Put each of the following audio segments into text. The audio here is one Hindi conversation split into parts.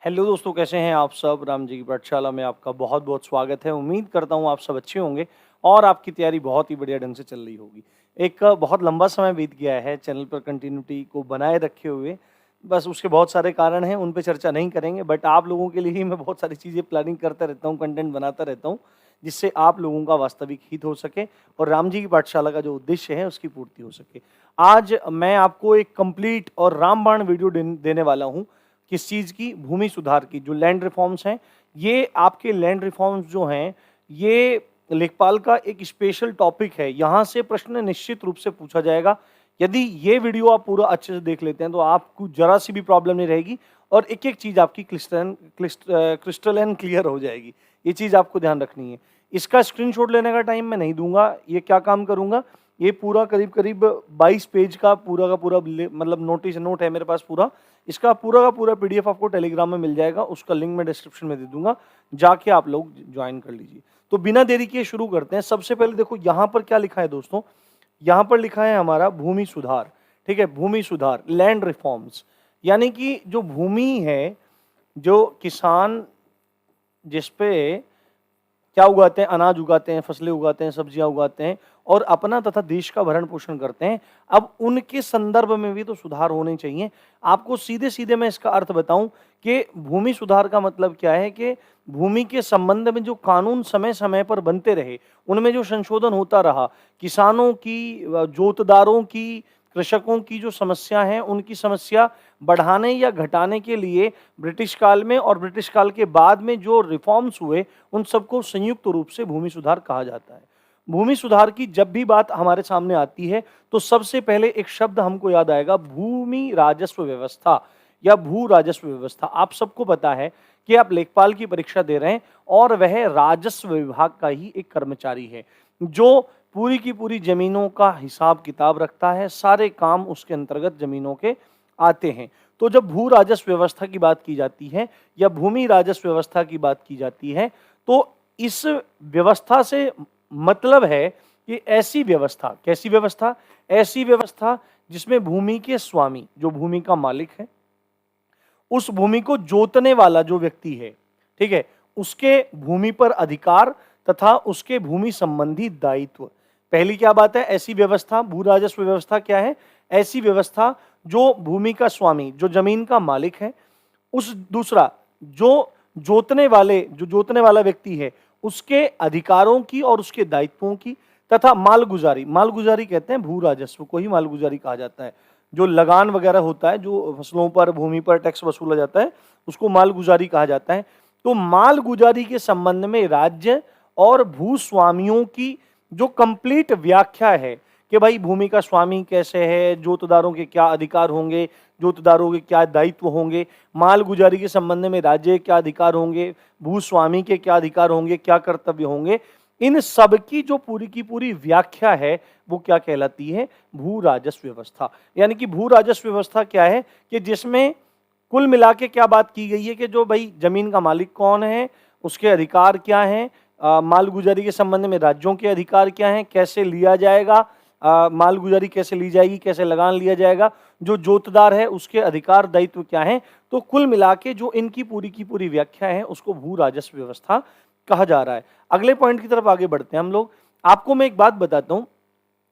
हेलो दोस्तों, कैसे हैं आप सब। राम जी की पाठशाला में आपका बहुत बहुत स्वागत है। उम्मीद करता हूँ आप सब अच्छे होंगे और आपकी तैयारी बहुत ही बढ़िया ढंग से चल रही होगी। एक बहुत लंबा समय बीत गया है चैनल पर कंटिन्यूटी को बनाए रखे हुए। बस उसके बहुत सारे कारण हैं, उन पे चर्चा नहीं करेंगे, बट आप लोगों के लिए ही मैं बहुत सारी चीज़ें प्लानिंग करता रहता हूँ, कंटेंट बनाता रहता हूँ, जिससे आप लोगों का वास्तविक हित हो सके और राम जी की पाठशाला का जो उद्देश्य है उसकी पूर्ति हो सके। आज मैं आपको एक कंप्लीट और रामबाण वीडियो देने वाला हूँ। किस चीज़ की? भूमि सुधार की। जो लैंड रिफॉर्म्स हैं, ये आपके लैंड रिफॉर्म्स जो हैं, ये लेखपाल का एक स्पेशल टॉपिक है। यहाँ से प्रश्न निश्चित रूप से पूछा जाएगा। यदि ये वीडियो आप पूरा अच्छे से देख लेते हैं तो आपको जरा सी भी प्रॉब्लम नहीं रहेगी और एक एक चीज़ आपकी क्रिस्टल एंड क्लियर हो जाएगी। ये चीज़ आपको ध्यान रखनी है। इसका स्क्रीनशॉट लेने का टाइम मैं नहीं दूंगा। ये क्या काम करूंगा, ये पूरा करीब करीब 22 पेज का पूरा मतलब नोट है मेरे पास पूरा। इसका पूरा का पूरा पीडीएफ आपको टेलीग्राम में मिल जाएगा, उसका लिंक मैं डिस्क्रिप्शन में दे दूंगा, जाके आप लोग ज्वाइन कर लीजिए। तो बिना देरी किए शुरू करते हैं। सबसे पहले देखो यहाँ पर क्या लिखा है दोस्तों, यहाँ पर लिखा है हमारा भूमि सुधार। ठीक है, भूमि सुधार, लैंड रिफॉर्म्स, यानी कि जो भूमि है, जो किसान जिसपे क्या उगाते हैं, अनाज उगाते हैं, फसलें उगाते हैं, सब्जियां उगाते हैं और अपना तथा देश का भरण पोषण करते हैं, अब उनके संदर्भ में भी तो सुधार होने चाहिए। आपको सीधे सीधे मैं इसका अर्थ बताऊं कि भूमि सुधार का मतलब क्या है कि भूमि के संबंध में जो कानून समय समय पर बनते रहे, उनमें जो संशोधन होता रहा, किसानों की, जोतदारों की, कृषकों की जो समस्या है, उनकी समस्या बढ़ाने या घटाने के लिए ब्रिटिश काल में और ब्रिटिश काल के बाद में जो रिफॉर्म्स हुए, उन सबको संयुक्त रूप से भूमि सुधार कहा जाता है। भूमि सुधार की जब भी बात हमारे सामने आती है तो सबसे पहले एक शब्द हमको याद आएगा, भूमि राजस्व व्यवस्था या भू राजस्व व्यवस्था। आप सबको पता है कि आप लेखपाल की परीक्षा दे रहे हैं और वह राजस्व विभाग का ही एक कर्मचारी है, जो पूरी की पूरी जमीनों का हिसाब किताब रखता है। सारे काम उसके अंतर्गत जमीनों के आते हैं। तो जब भू राजस्व व्यवस्था की बात की जाती है या भूमि राजस्व व्यवस्था की बात की जाती है, तो इस व्यवस्था से मतलब है कि ऐसी व्यवस्था, कैसी व्यवस्था? ऐसी व्यवस्था जिसमें भूमि के स्वामी, जो भूमि का मालिक है, उस भूमि को जोतने वाला जो व्यक्ति है, ठीक है, उसके भूमि पर अधिकार तथा उसके भूमि संबंधी दायित्व। पहली क्या बात है? ऐसी व्यवस्था, भू राजस्व व्यवस्था क्या है? ऐसी व्यवस्था जो भूमि का स्वामी, जो जमीन का मालिक है, उस दूसरा जो जोतने वाला व्यक्ति है, उसके अधिकारों की और उसके दायित्वों की, तथा मालगुजारी, मालगुजारी कहते हैं भू राजस्व को ही मालगुजारी कहा जाता है। जो लगान वगैरह होता है, जो फसलों पर, भूमि पर टैक्स वसूला जाता है, उसको मालगुजारी कहा जाता है। तो मालगुजारी के संबंध में राज्य और भूस्वामियों की जो कंप्लीट व्याख्या है कि भाई भूमि का स्वामी कैसे है, जोतदारों के क्या अधिकार होंगे, जोतदारों के क्या दायित्व होंगे, मालगुजारी के संबंध में राज्य के क्या अधिकार होंगे, भूस्वामी के क्या अधिकार होंगे, क्या कर्तव्य होंगे, इन सब की जो पूरी की पूरी व्याख्या है वो क्या कहलाती है? भू राजस्व व्यवस्था। यानी कि भू राजस्व व्यवस्था क्या है कि जिसमें कुल मिला के क्या बात की गई है कि जो भाई जमीन का मालिक कौन है, उसके अधिकार क्या हैं, मालगुजारी के संबंध में राज्यों के अधिकार क्या हैं, कैसे लिया जाएगा, मालगुजारी कैसे ली जाएगी, कैसे लगान लिया जाएगा, जो जोतदार है उसके अधिकार दायित्व क्या हैं। तो कुल मिला के जो इनकी पूरी की पूरी व्याख्या है उसको भू राजस्व व्यवस्था कहा जा रहा है। अगले पॉइंट की तरफ आगे बढ़ते हैं हम लोग। आपको मैं एक बात बताता हूं,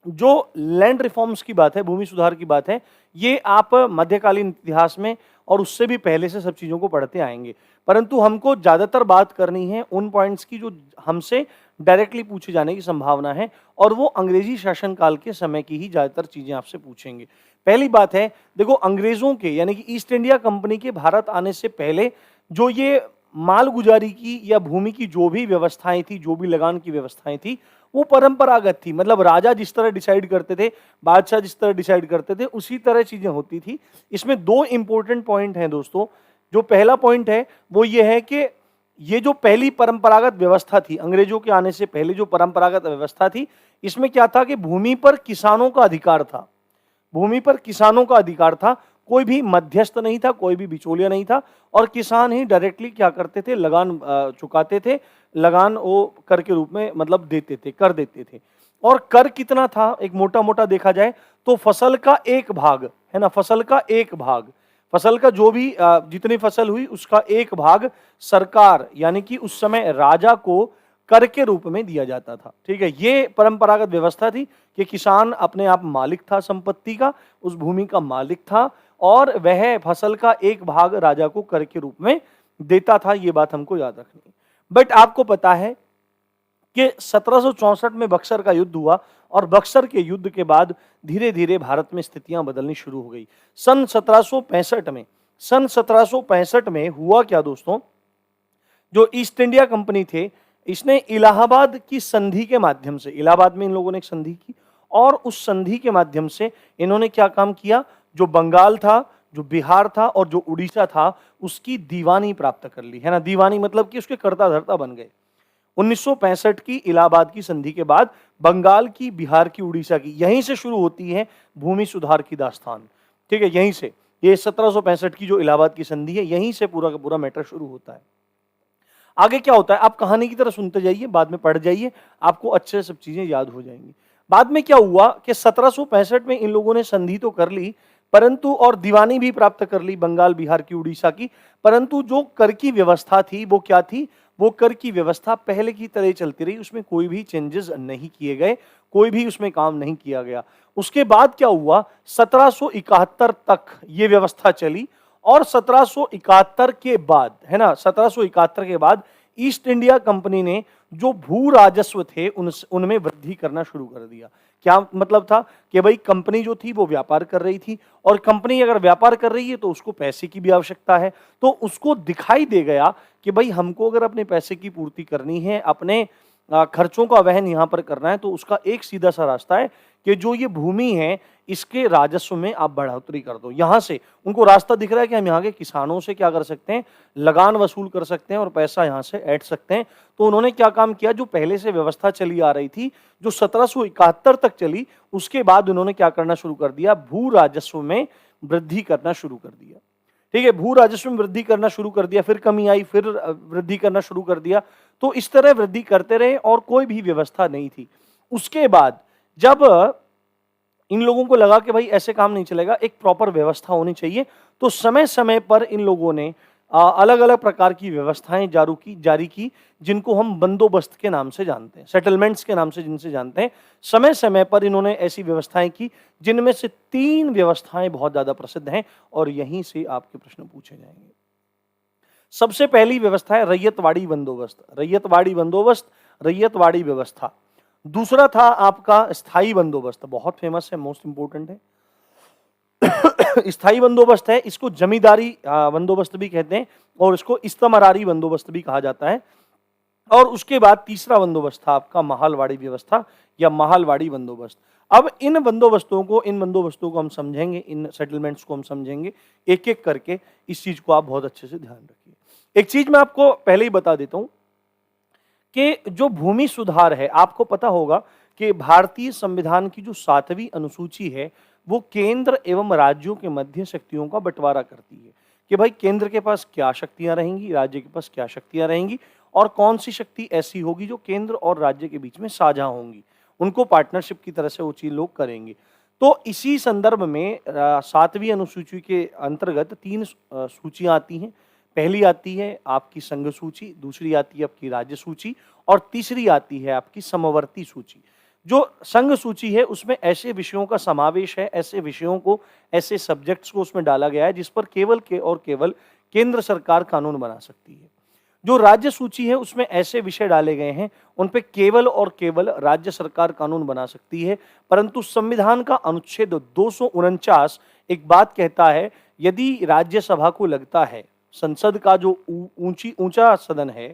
जो लैंड रिफॉर्म्स की बात है, भूमि सुधार की बात है, ये आप मध्यकालीन इतिहास में और उससे भी पहले से सब चीजों को पढ़ते आएंगे, परंतु हमको ज्यादातर बात करनी है उन पॉइंट्स की जो हमसे डायरेक्टली पूछे जाने की संभावना है, और वो अंग्रेजी शासनकाल के समय की ही ज्यादातर चीजें आपसे पूछेंगे। पहली बात है, देखो, अंग्रेजों के यानी कि ईस्ट इंडिया कंपनी के भारत आने से पहले जो ये मालगुजारी की या भूमि की जो भी व्यवस्थाएं थी, जो भी लगान की व्यवस्थाएं थी, वो परंपरागत थी। मतलब राजा जिस तरह डिसाइड करते थे, बादशाह जिस तरह डिसाइड करते थे, उसी तरह चीजें होती थी। इसमें दो इंपॉर्टेंट पॉइंट हैं दोस्तों। जो पहला पॉइंट है वो ये है कि ये जो पहली परंपरागत व्यवस्था थी, अंग्रेजों के आने से पहले जो परंपरागत व्यवस्था थी, इसमें क्या था कि भूमि पर किसानों का अधिकार था। भूमि पर किसानों का अधिकार था, कोई भी मध्यस्थ नहीं था, कोई भी बिचौलिया नहीं था, और किसान ही डायरेक्टली क्या करते थे? लगान चुकाते थे, लगान वो कर के रूप में मतलब देते थे, कर देते थे। और कर कितना था? एक मोटा मोटा देखा जाए तो फसल का एक भाग है ना, फसल का एक भाग, फसल का जो भी जितनी फसल हुई उसका एक भाग सरकार यानी कि उस समय राजा को कर के रूप में दिया जाता था। ठीक है, ये परंपरागत व्यवस्था थी कि किसान अपने आप मालिक था संपत्ति का, उस भूमि का मालिक था और वह फसल का एक भाग राजा को कर के रूप में देता था। ये बात हमको याद रखनी है। बट आपको पता है कि 1764 में बक्सर का युद्ध हुआ और बक्सर के युद्ध के बाद धीरे धीरे भारत में स्थितियां बदलनी शुरू हो गई। सन 1765 में हुआ क्या दोस्तों, जो ईस्ट इंडिया कंपनी थे, इसने इलाहाबाद की संधि के माध्यम से, इलाहाबाद में इन लोगों ने एक संधि की और उस संधि के माध्यम से इन्होंने क्या काम किया, जो बंगाल था, जो बिहार था और जो उड़ीसा था, उसकी दीवानी प्राप्त कर ली, है ना। दीवानी मतलब कि उसके कर्ता धर्ता बन गए। 1965 की इलाहाबाद की संधि के बाद बंगाल की, बिहार की, उड़ीसा की, यहीं से शुरू होती है भूमि सुधार की दास्तान। ठीक है, यहीं से, ये 1765 की जो इलाहाबाद की संधि है, यहीं से पूरा का पूरा मैटर शुरू होता है। आगे क्या होता है आप कहानी की तरह सुनते जाइए, बाद में पढ़ जाइए, आपको अच्छे से सब चीजें याद हो जाएंगी। बाद में क्या हुआ कि 1765 में इन लोगों ने संधि तो कर ली, परंतु और दीवानी भी प्राप्त कर ली बंगाल, बिहार की, उड़ीसा की, परंतु जो कर की व्यवस्था थी वो क्या थी, वो कर की व्यवस्था पहले की तरह चलती रही, उसमें कोई भी चेंजेस नहीं किए गए, कोई भी उसमें काम नहीं किया गया। उसके बाद क्या हुआ, 1771 तक ये व्यवस्था चली और 1771 के बाद, है ना, 1771 के बाद ईस्ट इंडिया कंपनी ने जो भू राजस्व थे उनमें वृद्धि करना शुरू कर दिया। क्या मतलब था कि भाई कंपनी जो थी वो व्यापार कर रही थी और कंपनी अगर व्यापार कर रही है तो उसको पैसे की भी आवश्यकता है, तो उसको दिखाई दे गया कि भाई हमको अगर अपने पैसे की पूर्ति करनी है, अपने खर्चों का वहन यहां पर करना है, तो उसका एक सीधा सा रास्ता है कि जो ये भूमि है इसके राजस्व में आप बढ़ोतरी कर दो। यहां से उनको रास्ता दिख रहा है कि हम यहाँ के किसानों से क्या कर सकते हैं, लगान वसूल कर सकते हैं और पैसा यहां से ऐड सकते हैं। तो उन्होंने क्या काम किया, जो पहले से व्यवस्था चली आ रही थी, जो 1771 तक चली, उसके बाद उन्होंने क्या करना शुरू कर दिया, भू राजस्व में वृद्धि करना शुरू कर दिया। ठीक है, भू राजस्व में वृद्धि करना शुरू कर दिया, फिर कमी आई, फिर वृद्धि करना शुरू कर दिया। तो इस तरह वृद्धि करते रहे और कोई भी व्यवस्था नहीं थी। उसके बाद जब इन लोगों को लगा कि भाई ऐसे काम नहीं चलेगा, एक प्रॉपर व्यवस्था होनी चाहिए, तो समय समय पर इन लोगों ने अलग अलग प्रकार की व्यवस्थाएं जारी की, जिनको हम बंदोबस्त के नाम से जानते हैं, सेटलमेंट्स के नाम से जिनसे जानते हैं। समय समय पर इन्होंने ऐसी व्यवस्थाएं की, जिनमें से 3 व्यवस्थाएं बहुत ज्यादा प्रसिद्ध हैं और यहीं से आपके प्रश्न पूछे जाएंगे। सबसे पहली व्यवस्था है रैयतवाड़ी बंदोबस्त, रैयतवाड़ी बंदोबस्त, रैयतवाड़ी व्यवस्था। दूसरा था आपका स्थायी बंदोबस्त, बहुत फेमस है, मोस्ट इंपोर्टेंट है। स्थायी बंदोबस्त है, इसको जमींदारी बंदोबस्त भी कहते हैं और इसको इस्तमरारी बंदोबस्त भी कहा जाता है। और उसके बाद तीसरा बंदोबस्त था आपका महालवाड़ी व्यवस्था या महालवाड़ी बंदोबस्त। अब इन बंदोबस्तों को हम समझेंगे, इन सेटलमेंट्स को हम समझेंगे एक एक करके। इस चीज को आप बहुत अच्छे से ध्यान रखिए। एक चीज मैं आपको पहले ही बता देता हूं कि जो भूमि सुधार है, आपको पता होगा कि भारतीय संविधान की जो 7वीं अनुसूची है, वो केंद्र एवं राज्यों के मध्य शक्तियों का बंटवारा करती है कि भाई केंद्र के पास क्या शक्तियां रहेंगी, राज्य के पास क्या शक्तियां रहेंगी और कौन सी शक्ति ऐसी होगी जो केंद्र और राज्य के बीच में साझा होंगी, उनको पार्टनरशिप की तरह से वो चीज लोग करेंगे। तो इसी संदर्भ में 7वीं अनुसूची के अंतर्गत 3 सूचियां आती हैं। पहली आती है आपकी संघ सूची, दूसरी आती है आपकी राज्य सूची और तीसरी आती है आपकी समवर्ती सूची। जो संघ सूची है उसमें ऐसे विषयों का समावेश है, ऐसे विषयों को, ऐसे सब्जेक्ट्स को उसमें डाला गया है जिस पर केवल केंद्र सरकार कानून बना सकती है। जो राज्य सूची है उसमें ऐसे विषय डाले गए हैं उन पे केवल और केवल राज्य सरकार कानून बना सकती है। परंतु संविधान का अनुच्छेद 249 एक बात कहता है, यदि राज्यसभा को लगता है, संसद का जो ऊंचा सदन है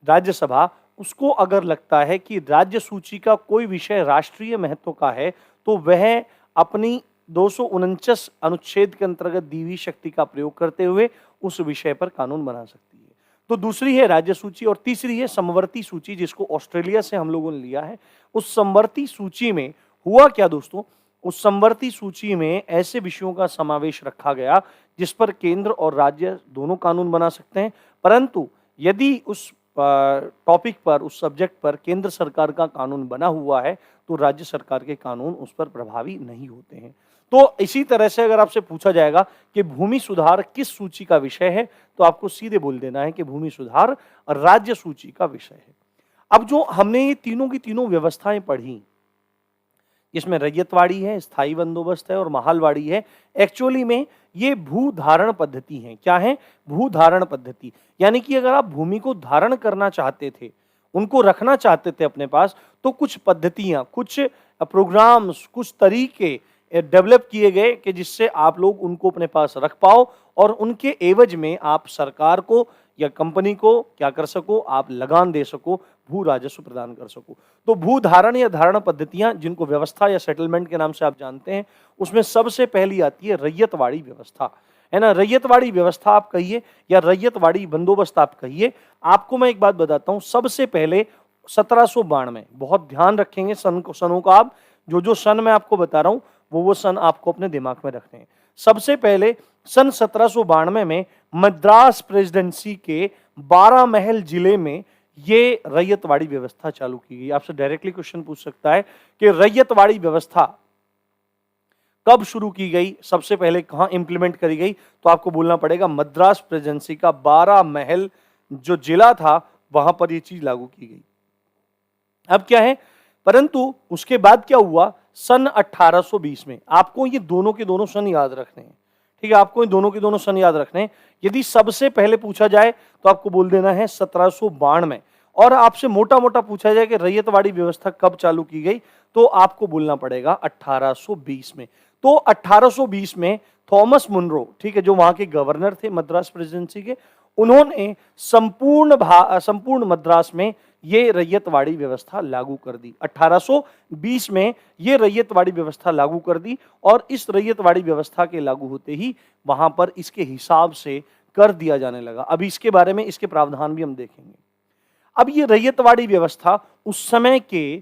राज्यसभा, उसको अगर लगता है कि राज्य सूची का कोई विषय राष्ट्रीय महत्व का है, तो वह अपनी 249 अनुच्छेद के अंतर्गत दी हुई शक्ति का प्रयोग करते हुए उस विषय पर कानून बना सकती है। तो दूसरी है राज्य सूची और तीसरी है समवर्ती सूची, जिसको ऑस्ट्रेलिया से हम लोगों ने लिया है। उस समवर्ती सूची में हुआ क्या दोस्तों, उस समवर्ती सूची में ऐसे विषयों का समावेश रखा गया जिस पर केंद्र और राज्य दोनों कानून बना सकते हैं, परंतु यदि उस टॉपिक पर, उस सब्जेक्ट पर केंद्र सरकार का कानून बना हुआ है तो राज्य सरकार के कानून उस पर प्रभावी नहीं होते हैं। तो इसी तरह से अगर आपसे पूछा जाएगा कि भूमि सुधार किस सूची का विषय है, तो आपको सीधे बोल देना है कि भूमि सुधार राज्य सूची का विषय है। अब जो हमने ये तीनों की तीनों व्यवस्थाएं पढ़ी, इसमें रैयतवाड़ी है, स्थायी बंदोबस्त है और महालवाड़ी है, एक्चुअली में ये भू धारण पद्धति है। क्या है? भू धारण पद्धति। यानी कि अगर आप भूमि को धारण करना चाहते थे, उनको रखना चाहते थे अपने पास, तो कुछ पद्धतियां, कुछ प्रोग्राम्स, कुछ तरीके डेवलप किए गए कि जिससे आप लोग उनको अपने पास रख पाओ और उनके एवज में आप सरकार को या कंपनी को क्या कर सको, आप लगान दे सको, भू राजस्व प्रदान कर सको। तो भू धारण या धारण पद्धतियां, जिनको व्यवस्था या सेटलमेंट के नाम से आप जानते हैं, उसमें सबसे पहली आती है रैयतवाड़ी व्यवस्था, है ना। रैयतवाड़ी व्यवस्था आप कहिए या रैयतवाड़ी बंदोबस्त आप कहिए। आपको मैं एक बात बताता हूं, सबसे पहले 1792, बहुत ध्यान रखेंगे सनों का, आप जो सन मैं आपको बता रहा हूं वो सन आपको अपने दिमाग में रखने हैं। सबसे पहले सन 1792 में मद्रास प्रेसिडेंसी के 12 महल जिले में ये रैयतवाड़ी व्यवस्था चालू की गई। आपसे डायरेक्टली क्वेश्चन पूछ सकता है कि रैयतवाड़ी व्यवस्था कब शुरू की गई, सबसे पहले कहां इंप्लीमेंट करी गई, तो आपको बोलना पड़ेगा मद्रास प्रेसिडेंसी का 12 महल जो जिला था वहां पर यह चीज लागू की गई। अब क्या है, परंतु उसके बाद क्या हुआ, सन 1820 में, आपको ये दोनों के दोनों सन याद रखने हैं, ठीक है, आपको ये दोनों के दोनों सन याद रखने हैं। यदि सबसे पहले पूछा जाए तो आपको बोल देना है 1792, और आपसे मोटा मोटा पूछा जाए कि रैयतवाड़ी व्यवस्था कब चालू की गई, तो आपको बोलना पड़ेगा 1820 में। तो 1820 में थॉमस मुनरो, ठीक है, जो वहां के गवर्नर थे मद्रास प्रेसिडेंसी के, उन्होंने संपूर्ण मद्रास में ये रैयतवाड़ी व्यवस्था लागू कर दी। 1820 में ये रैयतवाड़ी व्यवस्था लागू कर दी, और इस रैयतवाड़ी व्यवस्था के लागू होते ही वहां पर इसके हिसाब से कर दिया जाने लगा। अभी इसके बारे में, इसके प्रावधान भी हम देखेंगे। अब ये रैयतवाड़ी व्यवस्था उस समय के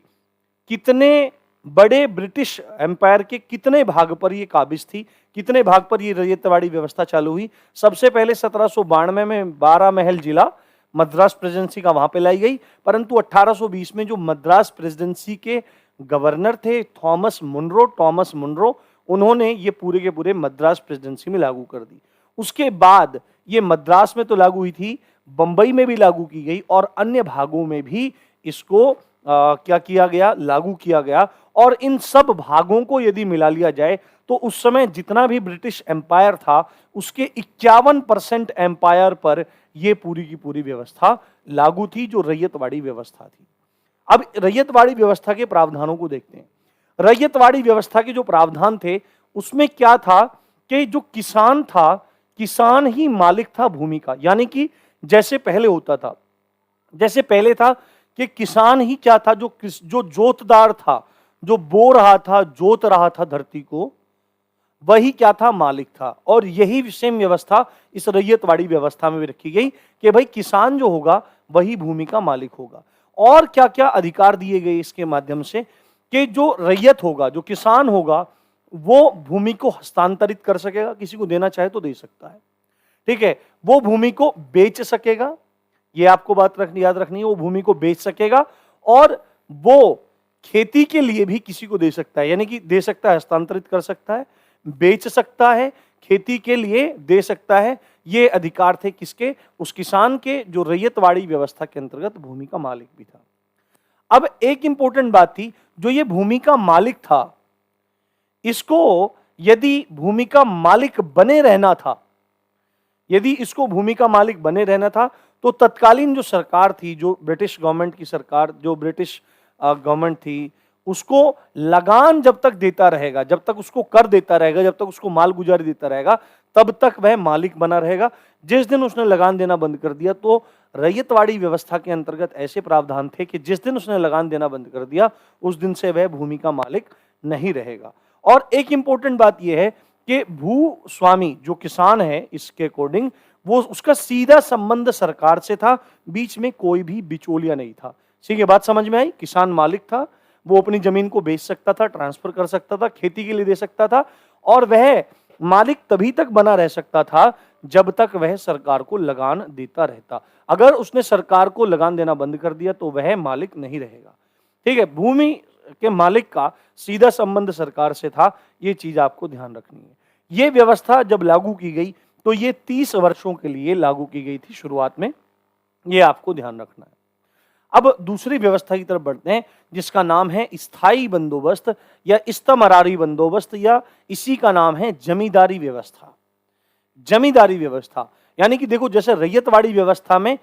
कितने बड़े ब्रिटिश एम्पायर के कितने भाग पर ये काबिज थी, कितने भाग पर ये रैयतवाड़ी व्यवस्था चालू हुई। सबसे पहले 1792 में 12 महल जिला मद्रास प्रेसिडेंसी का वहां पे लाई गई, परंतु 1820 में जो मद्रास प्रेसिडेंसी के गवर्नर थे थॉमस मुनरो, उन्होंने ये पूरे के पूरे मद्रास प्रेसिडेंसी में लागू कर दी। उसके बाद ये मद्रास में तो लागू हुई थी, बंबई में भी लागू की गई और अन्य भागों में भी इसको क्या किया गया, लागू किया गया। और इन सब भागों को यदि मिला लिया जाए तो उस समय जितना भी ब्रिटिश एम्पायर था उसके 51% एम्पायर पर यह पूरी की पूरी व्यवस्था लागू थी, जो रैयतवाड़ी व्यवस्था थी। अब रैयतवाड़ी व्यवस्था के प्रावधानों को देखते हैं। रैयतवाड़ी व्यवस्था के जो प्रावधान थे उसमें क्या था कि जो किसान था, किसान ही मालिक था भूमि का। यानी कि जैसे पहले होता था, जैसे पहले था कि किसान ही क्या था, जो जोतदार था, जो बो रहा था, जोत रहा था धरती को, वही क्या था, मालिक था। और यही सेम व्यवस्था इस रैयतवाड़ी व्यवस्था में भी रखी गई कि भाई किसान जो होगा वही भूमि का मालिक होगा। और क्या क्या अधिकार दिए गए इसके माध्यम से कि जो रैयत होगा, जो किसान होगा, वो भूमि को हस्तांतरित कर सकेगा, किसी को देना चाहे तो दे सकता है, ठीक है। वो भूमि को बेच सकेगा, ये आपको बात याद रखनी है, वो भूमि को बेच सकेगा और वो खेती के लिए भी किसी को दे सकता है। यानी कि दे सकता है, हस्तांतरित कर सकता है, बेच सकता है, खेती के लिए दे सकता है। ये अधिकार थे किसके, उस किसान के जो रैयतवाड़ी व्यवस्था के अंतर्गत भूमि का मालिक भी था। अब एक इंपॉर्टेंट बात थी, जो ये भूमि का मालिक था, इसको यदि भूमि का मालिक बने रहना था, यदि इसको भूमि का मालिक बने रहना था, तो तत्कालीन जो सरकार थी, जो ब्रिटिश गवर्नमेंट की सरकार, जो ब्रिटिश गवर्नमेंट थी, उसको लगान जब तक देता रहेगा, जब तक उसको कर देता रहेगा, जब तक उसको माल गुजारी देता रहेगा, तब तक वह मालिक बना रहेगा। जिस दिन उसने लगान देना बंद कर दिया, तो रैयतवाड़ी व्यवस्था के अंतर्गत ऐसे प्रावधान थे कि जिस दिन उसने लगान देना बंद कर दिया, उस दिन से वह भूमि का मालिक नहीं रहेगा। और एक इंपॉर्टेंट बात यह है कि भू स्वामी जो किसान है, इसके अकॉर्डिंग वो उसका सीधा संबंध सरकार से था, बीच में कोई भी बिचौलिया नहीं था। ठीक है, बात समझ में आई। किसान मालिक था, वो अपनी जमीन को बेच सकता था, ट्रांसफर कर सकता था, खेती के लिए दे सकता था, और वह मालिक तभी तक बना रह सकता था जब तक वह सरकार को लगान देता रहता। अगर उसने सरकार को लगान देना बंद कर दिया तो वह मालिक नहीं रहेगा। ठीक है, भूमि के मालिक का सीधा संबंध सरकार से था, ये चीज आपको ध्यान रखनी है। ये व्यवस्था जब लागू की गई तो ये 30 वर्षों के लिए लागू की गई थी शुरुआत में, ये आपको ध्यान रखना है। अब दूसरी व्यवस्था की तरफ बढ़ते हैं जिसका नाम है स्थायी बंदोबस्त या इस्तमरारी बंदोबस्त, या इसी का नाम है जमींदारी व्यवस्था। जमींदारी व्यवस्था यानी कि देखो, जैसे रैयतवाड़ी व्यवस्था में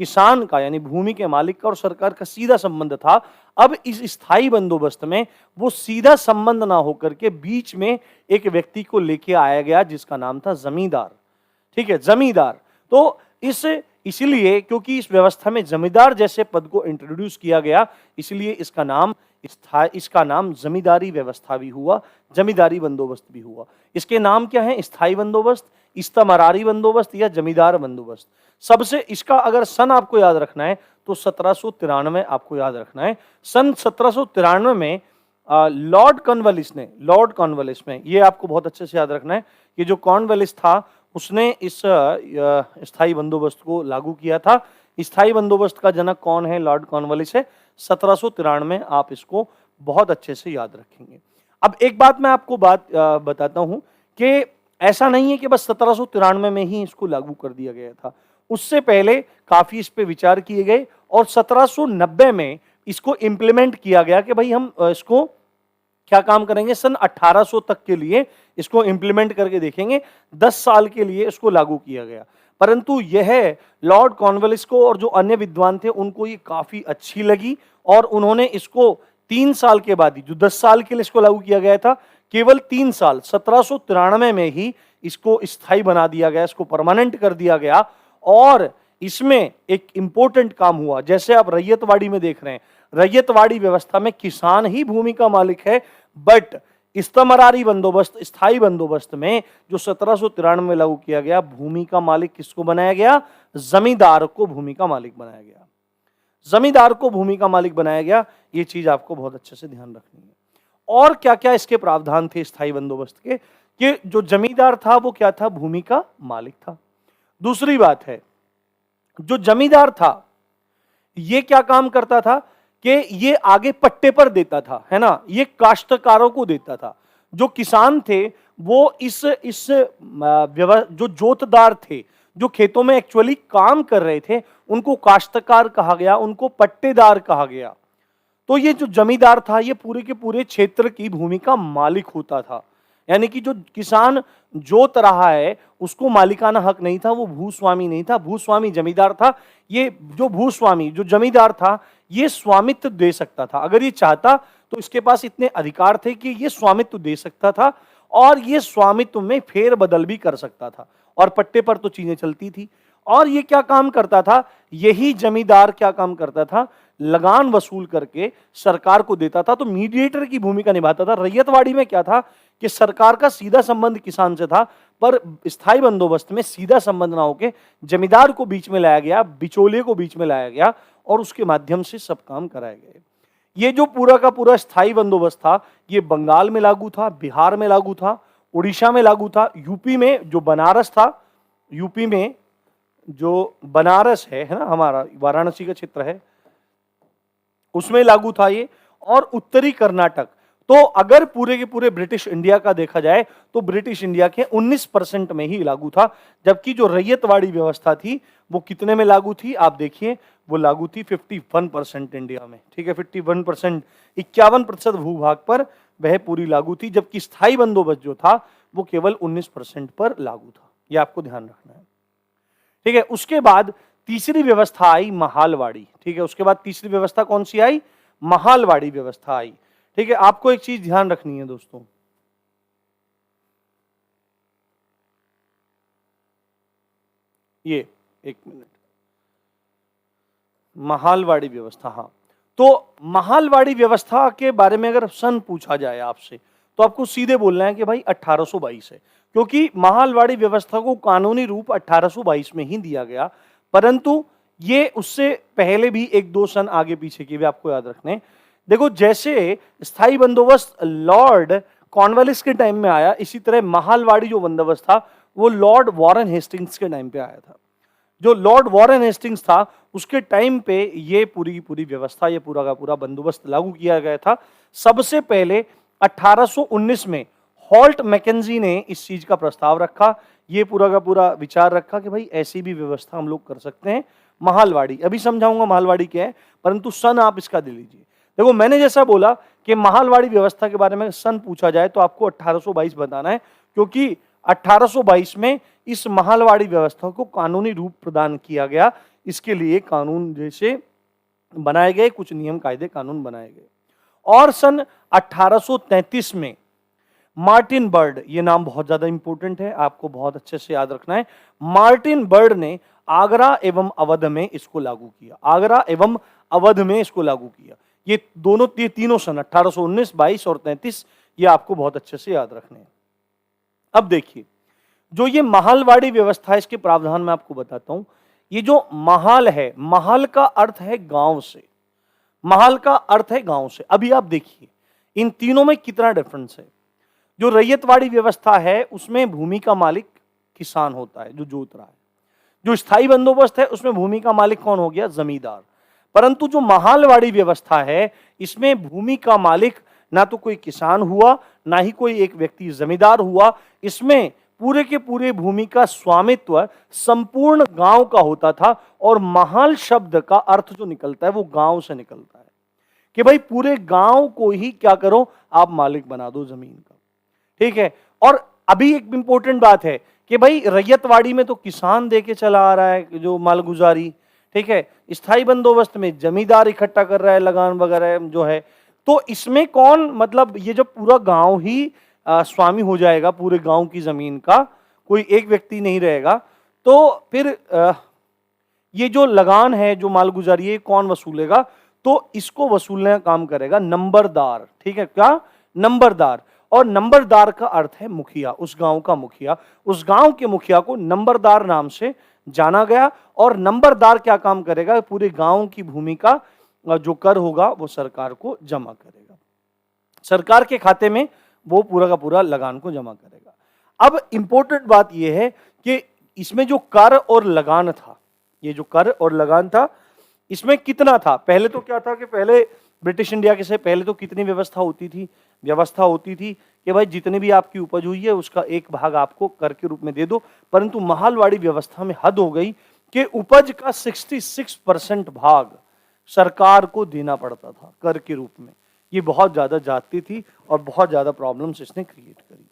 किसान का यानी भूमि के मालिक का और सरकार का सीधा संबंध था, अब इस स्थायी बंदोबस्त में वो सीधा संबंध ना होकर के बीच में एक व्यक्ति को लेके आया गया जिसका नाम था जमींदार। ठीक है, जमींदार। तो इसलिए क्योंकि इस व्यवस्था में जमींदार जैसे पद को इंट्रोड्यूस किया गया, इसलिए इसका नाम जमींदारी व्यवस्था भी हुआ, जमींदारी बंदोबस्त भी हुआ। इसके नाम क्या है? स्थायी बंदोबस्त, इस्तमरारी बंदोबस्त या जमींदार बंदोबस्त। सबसे इसका अगर सन आपको याद रखना है तो 1793 आपको याद रखना है। सन 1793 में लॉर्ड कॉर्नवालिस ने, ये आपको बहुत अच्छे से याद रखना है कि जो कॉर्नवालिस था उसने इस स्थायी बंदोबस्त को लागू किया था। स्थायी बंदोबस्त का जनक कौन है? लॉर्ड कॉर्नवालिस है। 1793 आप इसको बहुत अच्छे से याद रखेंगे। अब एक बात मैं आपको बताता हूं कि ऐसा नहीं है कि बस 1793 में ही इसको लागू कर दिया गया था, उससे पहले काफी इस पे विचार किए गए और 1790 में इसको इंप्लीमेंट किया गया कि भाई हम इसको क्या काम करेंगे, सन 1800 तक के लिए इसको इंप्लीमेंट करके देखेंगे। 10 साल के लिए इसको लागू किया गया, परंतु यह लॉर्ड कॉर्नवालिस को और जो अन्य विद्वान थे उनको ये काफी अच्छी लगी और उन्होंने इसको 3 साल के बाद ही, जो 10 साल के लिए इसको लागू किया गया था, केवल 3 साल 1793 में ही इसको स्थायी बना दिया गया, इसको परमानेंट कर दिया गया। और इसमें एक इंपॉर्टेंट काम हुआ, जैसे आप रैयतवाड़ी में देख रहे हैं, रैयतवाड़ी व्यवस्था में किसान ही भूमि का मालिक है, बट इस्तमरारी बंदोबस्त, स्थायी बंदोबस्त में जो 1793 में लागू किया गया, भूमि का मालिक किसको बनाया गया? जमींदार को भूमि का मालिक बनाया गया। जमींदार को भूमि का मालिक बनाया गया। ये चीज आपको बहुत अच्छे से ध्यान रखनी है। और क्या क्या इसके प्रावधान थे स्थायी बंदोबस्त के, कि जो जमींदार था वो क्या था? भूमि का मालिक था। दूसरी बात है, जो जमींदार था ये क्या काम करता था कि ये आगे पट्टे पर देता था, है ना, ये काश्तकारों को देता था। जो किसान थे वो जो जोतदार थे, जो खेतों में एक्चुअली काम कर रहे थे, उनको काश्तकार कहा गया, उनको पट्टेदार कहा गया। तो ये जो जमींदार था ये पूरे के पूरे क्षेत्र की भूमि का मालिक होता था। यानी कि जो किसान जोत रहा है उसको मालिकाना हक नहीं था, वो भूस्वामी नहीं था, भूस्वामी जमींदार था। ये जो भूस्वामी, जो जमींदार था, ये स्वामित्व दे सकता था। अगर ये चाहता तो इसके पास इतने अधिकार थे कि ये स्वामित्व दे सकता था और ये स्वामित्व में फेरबदल भी कर सकता था, और पट्टे पर तो चीजें चलती थी। और ये क्या काम करता था? यही जमींदार क्या काम करता था? लगान वसूल करके सरकार को देता था, तो मीडिएटर की भूमिका निभाता था। रैयतवाड़ी में क्या था कि सरकार का सीधा संबंध किसान से था, पर स्थायी बंदोबस्त में सीधा संबंध ना होके जमींदार को बीच में लाया गया, बिचौलिए को बीच में लाया गया और उसके माध्यम से सब काम कराए गए। ये जो पूरा का पूरा स्थायी बंदोबस्त था, ये बंगाल में लागू था, बिहार में लागू था, उड़ीसा में लागू था, यूपी में जो बनारस था, यूपी में जो बनारस है ना, हमारा वाराणसी का क्षेत्र है, उसमें लागू था ये, और उत्तरी कर्नाटक। तो अगर पूरे के पूरे ब्रिटिश इंडिया का देखा जाए तो ब्रिटिश इंडिया के 19% में ही लागू था, जबकि जो रैयतवाड़ी व्यवस्था थी वो कितने में लागू थी? आप देखिए, वो लागू थी 51% इंडिया में। ठीक है, 51%, 51% भूभाग पर वह पूरी लागू थी, जबकि स्थायी बंदोबस्त जो था वो केवल 19% पर लागू था। ये आपको ध्यान रखना है। ठीक है, उसके बाद तीसरी व्यवस्था आई महालवाड़ी। ठीक है, उसके बाद तीसरी व्यवस्था कौन सी आई? महालवाड़ी व्यवस्था आई। ठीक है, आपको एक चीज ध्यान रखनी है दोस्तों, ये एक मिनट, महालवाड़ी व्यवस्था। हाँ, तो महालवाड़ी व्यवस्था के बारे में अगर सन पूछा जाए आपसे तो आपको सीधे बोलना है कि भाई 1822 है, क्योंकि महालवाड़ी व्यवस्था को कानूनी रूप 1822 में ही दिया गया, परंतु ये उससे पहले भी 1-2 सन आगे पीछे के भी आपको याद रखने। देखो, जैसे स्थायी बंदोबस्त लॉर्ड कॉर्नवालिस के टाइम में आया, इसी तरह महालवाड़ी जो बंदोबस्त था वो लॉर्ड वॉरेन हेस्टिंग्स के टाइम पे आया था। जो लॉर्ड वॉरेन हेस्टिंग्स था उसके टाइम पे ये पूरी की पूरी व्यवस्था, ये पूरा का पूरा बंदोबस्त लागू किया गया था। सबसे पहले 1819 में हॉल्ट मैकेंजी ने इस चीज का प्रस्ताव रखा, ये पूरा का पूरा विचार रखा कि भाई ऐसी भी व्यवस्था हम लोग कर सकते हैं। महालवाड़ी, अभी समझाऊंगा महालवाड़ी क्या है, परंतु सन आप इसका दे लीजिए। देखो मैंने जैसा बोला कि महालवाड़ी व्यवस्था के बारे में सन पूछा जाए तो आपको 1822 बताना है, क्योंकि 1822 में इस महालवाड़ी व्यवस्था को कानूनी रूप प्रदान किया गया। इसके लिए कानून जैसे बनाए गए, कुछ नियम कायदे कानून बनाए गए। और सन 1833 में मार्टिन बर्ड, ये नाम बहुत ज्यादा इंपॉर्टेंट है, आपको बहुत अच्छे से याद रखना है। मार्टिन बर्ड ने आगरा एवं अवध में इसको लागू किया, आगरा एवं अवध में इसको लागू किया। ये दोनों, ये तीनों सन 1819, 22 और 33, ये आपको बहुत अच्छे से याद रखने हैं। अब देखिए, जो ये महालवाड़ी व्यवस्था है, इसके प्रावधान मैं आपको बताता हूं। ये जो महाल है, महाल का अर्थ है गांव से, महाल का अर्थ है गांव से। अभी आप देखिए इन तीनों में कितना डिफरेंस है। जो रैयतवाड़ी व्यवस्था है उसमें भूमि का मालिक किसान होता है जो जोत रहा है। जो स्थायी बंदोबस्त है उसमें भूमि का मालिक कौन हो गया? जमींदार। परंतु जो महालवाड़ी व्यवस्था है इसमें भूमि का मालिक ना तो कोई किसान हुआ, ना ही कोई एक व्यक्ति जमींदार हुआ। इसमें पूरे के पूरे भूमि का स्वामित्व संपूर्ण गांव का होता था। और महाल शब्द का अर्थ जो निकलता है वो गांव से निकलता है कि भाई पूरे गांव को ही क्या करो, आप मालिक बना दो जमीन का। ठीक है। और अभी एक इंपॉर्टेंट बात है कि भाई रैयतवाड़ी में तो किसान दे के चला आ रहा है जो मालगुजारी, ठीक है। स्थायी बंदोबस्त में जमींदार इकट्ठा कर रहा है लगान वगैरह जो है। तो इसमें कौन, मतलब ये जो पूरा गांव ही स्वामी हो जाएगा पूरे गांव की जमीन का, कोई एक व्यक्ति नहीं रहेगा। तो फिर ये जो लगान है, जो मालगुजारी है, कौन वसूलेगा? तो इसको वसूलने का काम करेगा नंबरदार। ठीक है, क्या? नंबरदार। और नंबरदार का अर्थ है मुखिया, उस गांव का मुखिया। उस गांव के मुखिया को नंबरदार नाम से जाना गया। और नंबरदार क्या काम करेगा? पूरे गांव की भूमि का जो कर होगा वो सरकार को जमा करेगा, सरकार के खाते में वो पूरा का पूरा लगान को जमा करेगा। अब इंपॉर्टेंट बात यह है कि इसमें जो कर और लगान था, ये जो कर और लगान था, इसमें कितना था? पहले तो क्या था कि पहले ब्रिटिश इंडिया के से पहले तो कितनी व्यवस्था होती थी? व्यवस्था होती थी कि भाई जितनी भी आपकी उपज हुई है उसका एक भाग आपको कर के रूप में दे दो। परंतु महालवाड़ी व्यवस्था में हद हो गई कि उपज का 66% भाग सरकार को देना पड़ता था कर के रूप में। ये बहुत ज्यादा जाती थी और बहुत ज्यादा प्रॉब्लम्स इसने क्रिएट करी।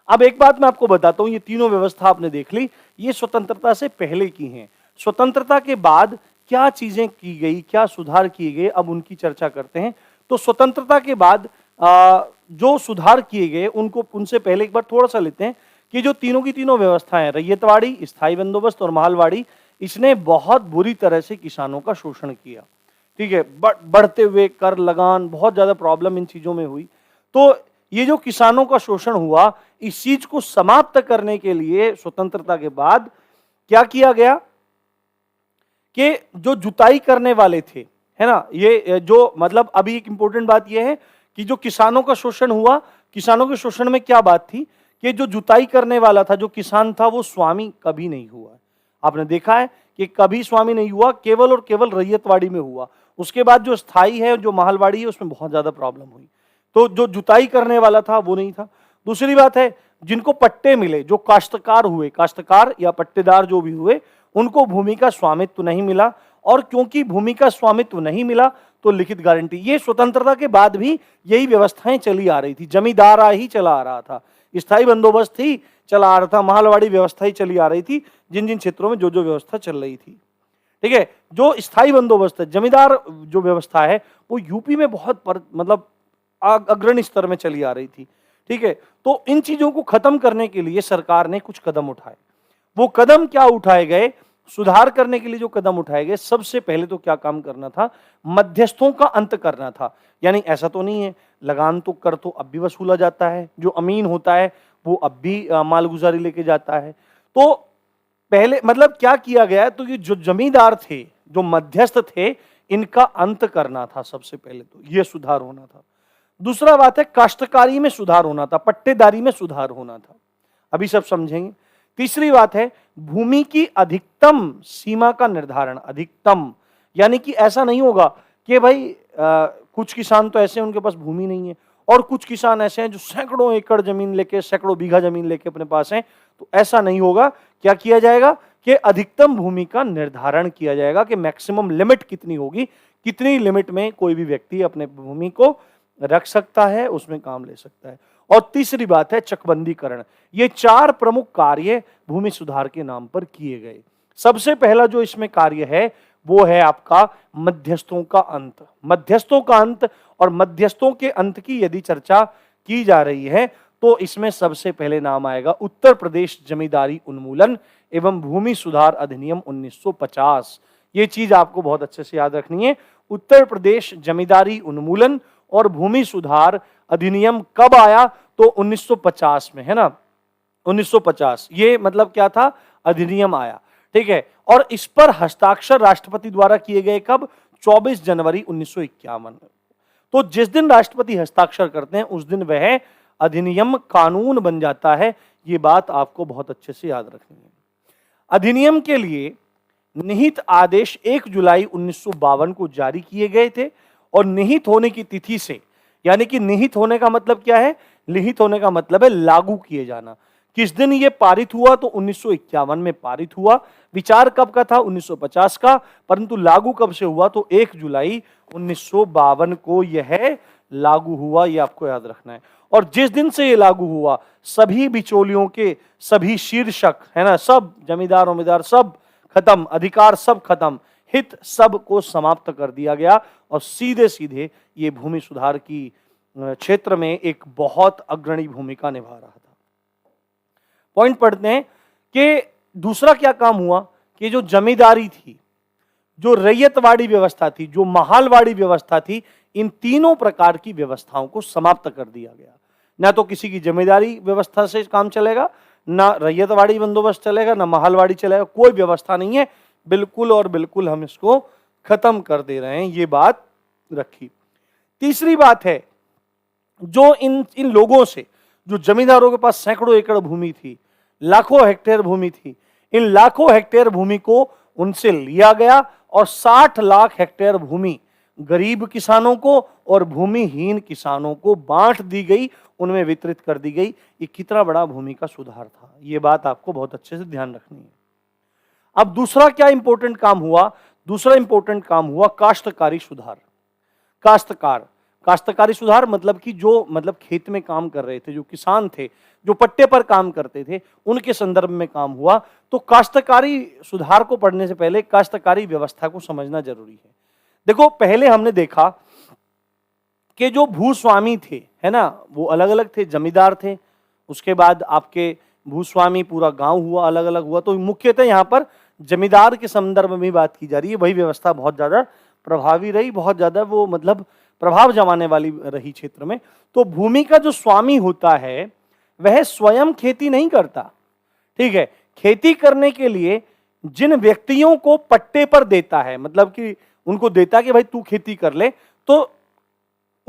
अब एक बात मैं आपको बताता हूं, ये तीनों व्यवस्था आपने देख ली, ये स्वतंत्रता से पहले की हैं। स्वतंत्रता के बाद क्या चीजें की गई, क्या सुधार किए गए, अब उनकी चर्चा करते हैं। तो स्वतंत्रता के बाद जो सुधार किए गए उनको, उनसे पहले एक बार थोड़ा सा लेते हैं कि जो तीनों की तीनों व्यवस्थाएं, रैयतवाड़ी, स्थायी बंदोबस्त और महालवाड़ी, इसने बहुत बुरी तरह से किसानों का शोषण किया। ठीक है, बढ़ते हुए कर, लगान, बहुत ज्यादा प्रॉब्लम इन चीजों में हुई। तो ये जो किसानों का शोषण हुआ, इस चीज को समाप्त करने के लिए स्वतंत्रता के बाद क्या किया गया कि जो जुताई करने वाले थे, है ना, ये जो, मतलब अभी एक इंपॉर्टेंट बात यह है कि जो किसानों का शोषण हुआ, किसानों के शोषण में क्या बात थी कि जो जुताई करने वाला था, जो किसान था, वो स्वामी कभी नहीं हुआ। आपने देखा है कि कभी स्वामी नहीं हुआ, केवल और केवल रैयतवाड़ी में हुआ। उसके बाद जो स्थायी है, जो महालवाड़ी है, उसमें बहुत ज्यादा प्रॉब्लम हुई। तो जो जुताई करने वाला था वो नहीं था। दूसरी बात है, जिनको पट्टे मिले, जो काश्तकार हुए, काश्तकार या पट्टेदार जो भी हुए, उनको भूमि का स्वामित्व नहीं मिला। और क्योंकि भूमि का स्वामित्व नहीं मिला तो लिखित गारंटी, ये स्वतंत्रता के बाद भी यही व्यवस्थाएं चली आ रही थी। जमींदार ही चला आ रहा था, स्थायी बंदोबस्त ही चला आ रहा था, महालवाड़ी व्यवस्था ही चली आ रही थी, जिन जिन क्षेत्रों में जो जो व्यवस्था चल रही थी। ठीक है, जो स्थायी बंदोबस्त है, जमींदार जो व्यवस्था है, वो यूपी में बहुत मतलब अग्रणी स्तर में चली आ रही थी। ठीक है, तो इन चीजों को खत्म करने के लिए सरकार ने कुछ कदम उठाए। वो कदम क्या उठाए गए? सुधार करने के लिए जो कदम उठाए गए, सबसे पहले तो क्या काम करना था? मध्यस्थों का अंत करना था। यानी ऐसा तो नहीं है, लगान तो कर तो अब भी वसूला जाता है, जो अमीन होता है वो अब भी मालगुजारी लेके जाता है। तो पहले मतलब क्या किया गया? तो ये जो जमींदार थे, जो मध्यस्थ थे, इनका अंत करना था सबसे पहले, तो ये सुधार होना था। दूसरा बात है, काश्तकारी में सुधार होना था, पट्टेदारी में सुधार होना था। अभी सब समझेंगे। तीसरी बात है भूमि की अधिकतम सीमा का निर्धारण। अधिकतम यानी कि ऐसा नहीं होगा कि भाई कुछ किसान तो ऐसे हैं उनके पास भूमि नहीं है और कुछ किसान ऐसे हैं जो सैकड़ों एकड़ जमीन लेके, सैकड़ों बीघा जमीन लेके अपने पास हैं। तो ऐसा नहीं होगा। क्या किया जाएगा कि अधिकतम भूमि का निर्धारण किया जाएगा कि मैक्सिमम लिमिट कितनी होगी, कितनी लिमिट में कोई भी व्यक्ति अपने भूमि को रख सकता है, उसमें काम ले सकता है। और तीसरी बात है चकबंदीकरण। ये 4 प्रमुख कार्य भूमि सुधार के नाम पर किए गए। सबसे पहला जो इसमें कार्य है वो है आपका मध्यस्थों का अंत। मध्यस्थों का अंत और मध्यस्थों के अंत की यदि चर्चा की जा रही है तो इसमें सबसे पहले नाम आएगा उत्तर प्रदेश जमींदारी उन्मूलन एवं भूमि सुधार अधिनियम 1950। ये चीज आपको बहुत अच्छे से याद रखनी है। उत्तर प्रदेश जमींदारी उन्मूलन और भूमि सुधार अधिनियम कब आया? तो 1950 में, है ना। 1950 ये मतलब क्या था? अधिनियम आया, ठीक है। और इस पर हस्ताक्षर राष्ट्रपति द्वारा किए गए कब? 24 जनवरी 1951। तो जिस दिन राष्ट्रपति हस्ताक्षर करते हैं उस दिन वह अधिनियम कानून बन जाता है। ये बात आपको बहुत अच्छे से याद रखनी है। अधिनियम के लिए निहित आदेश 1 जुलाई 1952 को जारी किए गए थे और निहित होने की तिथि से, यानी कि निहित होने का मतलब क्या है? लिखित होने का मतलब है लागू किए जाना। किस दिन ये पारित हुआ? तो 1951 में पारित हुआ। विचार कब का था? 1950 का। परंतु लागू कब से हुआ? तो 1 जुलाई 1952 को यह लागू हुआ। ये आपको याद रखना है। और जिस दिन से ये लागू हुआ सभी बिचौलियों के सभी शीर्षक, है ना, सब जमींदार उम्मीदवार सब खत्म, अधिकार सब खत्म, हित सब को समाप्त कर दिया गया और सीधे सीधे ये भूमि सुधार की क्षेत्र में एक बहुत अग्रणी भूमिका निभा रहा था। पॉइंट पढ़ते हैं कि दूसरा क्या काम हुआ कि जो जमींदारी थी, जो रैयतवाड़ी व्यवस्था थी, जो महालवाड़ी व्यवस्था थी, इन तीनों प्रकार की व्यवस्थाओं को समाप्त कर दिया गया। ना तो किसी की जमींदारी व्यवस्था से काम चलेगा, ना रैयतवाड़ी बंदोबस्त चलेगा, ना महालवाड़ी चलेगा, कोई व्यवस्था नहीं है। बिल्कुल और बिल्कुल हम इसको खत्म कर दे रहे हैं, ये बात रखी। तीसरी बात है जो इन लोगों से, जो जमींदारों के पास सैकड़ों एकड़ भूमि थी, लाखों हेक्टेयर भूमि थी, इन लाखों हेक्टेयर भूमि को उनसे लिया गया और 60 लाख हेक्टेयर भूमि गरीब किसानों को और भूमिहीन किसानों को बांट दी गई, उनमें वितरित कर दी गई। ये कितना बड़ा भूमि का सुधार था, ये बात आपको बहुत अच्छे से ध्यान रखनी है। अब दूसरा क्या इंपॉर्टेंट काम हुआ? दूसरा इंपॉर्टेंट काम हुआ काश्तकारी सुधार। काश्तकारी सुधार मतलब कि जो खेत में काम कर रहे थे, जो किसान थे, जो पट्टे पर काम करते थे, उनके संदर्भ में काम हुआ। तो काश्तकारी सुधार को पढ़ने से पहले काश्तकारी व्यवस्था को समझना जरूरी है। देखो, पहले हमने देखा कि जो भूस्वामी थे, है ना, वो अलग अलग थे, जमींदार थे। उसके बाद आपके भूस्वामी पूरा गांव हुआ, अलग अलग हुआ। तो मुख्यतः यहाँ पर जमींदार के संदर्भ में बात की जा रही है। वही व्यवस्था बहुत ज्यादा प्रभावी रही, बहुत ज्यादा वो प्रभाव जमाने वाली रही क्षेत्र में। तो भूमि का जो स्वामी होता है वह स्वयं खेती नहीं करता, ठीक है। खेती करने के लिए जिन व्यक्तियों को पट्टे पर देता है, मतलब कि उनको देता कि भाई तू खेती कर ले, तो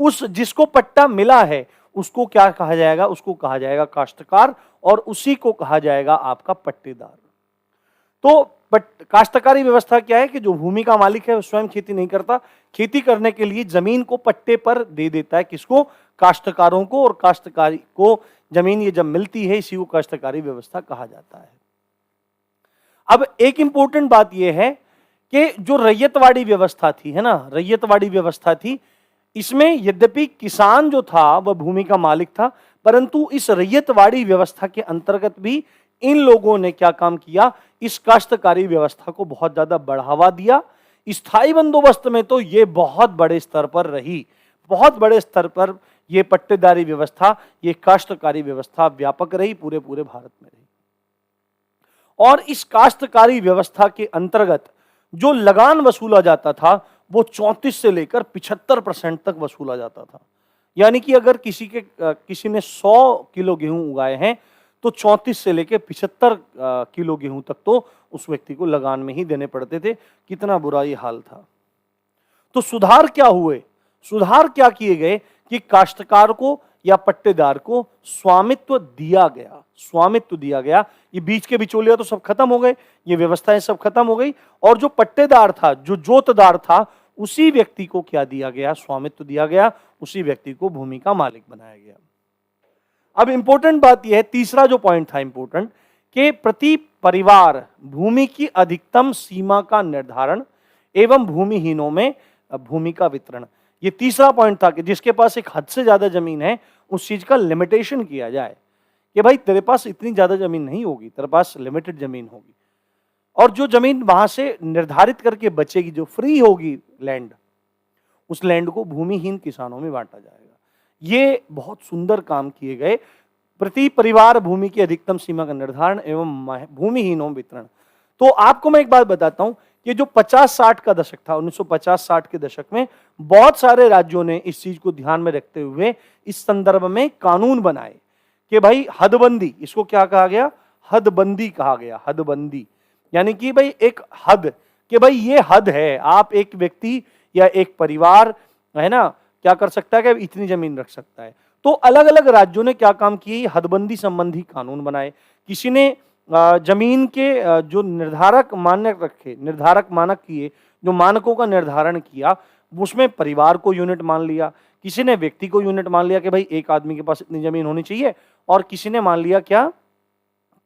उस जिसको पट्टा मिला है उसको क्या कहा जाएगा? उसको कहा जाएगा काश्तकार और उसी को कहा जाएगा आपका पट्टेदार। तो काश्तकारी व्यवस्था क्या है कि जो भूमि का मालिक है वो स्वयं खेती नहीं करता, खेती करने के लिए जमीन को पट्टे पर दे देता है। किसको? काश्तकारों को। और काश्तकारी को जमीन ये जब मिलती है इसी को काश्तकारी व्यवस्था कहा जाता है। अब एक इंपॉर्टेंट बात यह है कि जो रैयतवाड़ी व्यवस्था थी, है ना, रैयतवाड़ी व्यवस्था थी, इसमें यद्यपि किसान जो था वह भूमि का मालिक था, परंतु इस रैयतवाड़ी व्यवस्था के अंतर्गत भी इन लोगों ने क्या काम किया? इस काश्तकारी व्यवस्था को बहुत ज्यादा बढ़ावा दिया। स्थायी बंदोबस्त में तो ये बहुत बड़े स्तर पर रही, बहुत बड़े स्तर पर ये पट्टेदारी व्यवस्था, ये काश्तकारी व्यवस्था व्यापक रही, पूरे भारत में रही। और इस काश्तकारी व्यवस्था के अंतर्गत जो लगान वसूला जाता था वो 34 से लेकर 75% तक वसूला जाता था। यानी कि अगर किसी ने 100 किलो गेहूं उगाए हैं तो 34 से लेकर 75 किलो गेहूं तक तो उस व्यक्ति को लगान में ही देने पड़ते थे। कितना बुरा ये हाल था। तो सुधार क्या हुए? सुधार क्या किए गए कि काश्तकार को या पट्टेदार को स्वामित्व दिया गया, स्वामित्व दिया गया। ये बीच के बिचौलिया तो सब खत्म हो गए, ये व्यवस्थाएं सब खत्म हो गई, और जो पट्टेदार था, जो जोतदार था, उसी व्यक्ति को क्या दिया गया, स्वामित्व दिया गया, उसी व्यक्ति को भूमि का मालिक बनाया गया। अब इंपॉर्टेंट बात यह है, तीसरा जो पॉइंट था इंपॉर्टेंट, कि प्रति परिवार भूमि की अधिकतम सीमा का निर्धारण एवं भूमिहीनों में भूमि का वितरण। ये तीसरा पॉइंट था कि जिसके पास एक हद से ज्यादा जमीन है उस चीज का लिमिटेशन किया जाए कि भाई तेरे पास इतनी ज्यादा जमीन नहीं होगी, तेरे पास लिमिटेड जमीन होगी, और जो जमीन वहां से निर्धारित करके बचेगी, जो फ्री होगी लैंड, उस लैंड को भूमिहीन किसानों में बांटा जाएगा। ये बहुत सुंदर काम किए गए। प्रति परिवार भूमि की अधिकतम सीमा का निर्धारण एवं भूमिहीनों में वितरण। तो आपको मैं एक बात बताता हूं कि जो 50-60 का दशक था, 1950-60 के दशक में बहुत सारे राज्यों ने इस चीज को ध्यान में रखते हुए इस संदर्भ में कानून बनाए कि भाई हदबंदी, इसको क्या कहा गया, हदबंदी कहा गया। हदबंदी यानी कि भाई एक हद, कि भाई ये हद है, आप एक व्यक्ति या एक परिवार है ना क्या कर सकता है कि इतनी जमीन रख सकता है। तो अलग अलग राज्यों ने क्या काम किए, हदबंदी संबंधी कानून बनाए। किसी ने जमीन के जो निर्धारक मानक रखे, निर्धारक मानक किए, जो मानकों का निर्धारण किया, उसमें परिवार को यूनिट मान लिया, किसी ने व्यक्ति को यूनिट मान लिया कि भाई एक आदमी के पास इतनी जमीन होनी चाहिए, और किसी ने मान लिया क्या